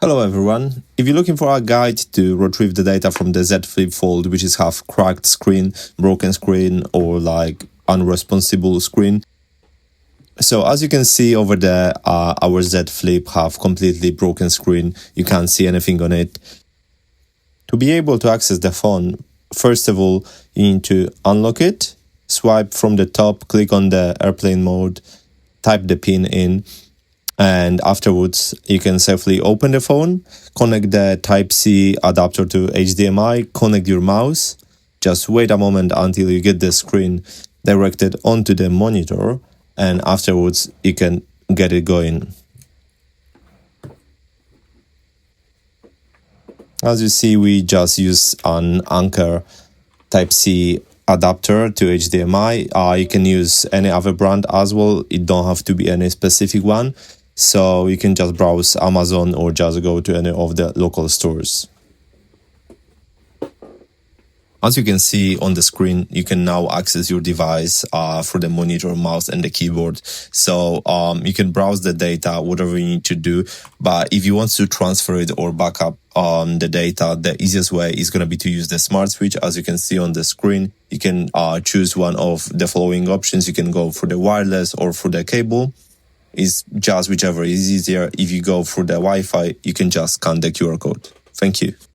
Hello everyone, if you're looking for a guide to retrieve the data from the Z Flip fold, which is half cracked screen, broken screen, or like unresponsive screen. So as you can see over there, our Z Flip have completely broken screen. You can't see anything on it. To be able to access the phone, first of all, you need to unlock it, swipe from the top, click on the airplane mode, type the pin in, and afterwards you can safely open the phone, connect the Type-C adapter to HDMI, connect your mouse, just wait a moment until you get the screen directed onto the monitor, and afterwards you can get it going. As you see, we just use an Anker Type-C adapter to HDMI. You can use any other brand as well. It don't have to be any specific one. So you can just browse Amazon or just go to any of the local stores. As you can see on the screen, you can now access your device through the monitor, mouse, and the keyboard. So you can browse the data, whatever you need to do. But if you want to transfer it or back up the data, the easiest way is going to be to use the smart switch. As you can see on the screen, you can choose one of the following options. You can go for the wireless or through the cable. It's just whichever is easier. If you go through the Wi-Fi, you can just scan the QR code. Thank you.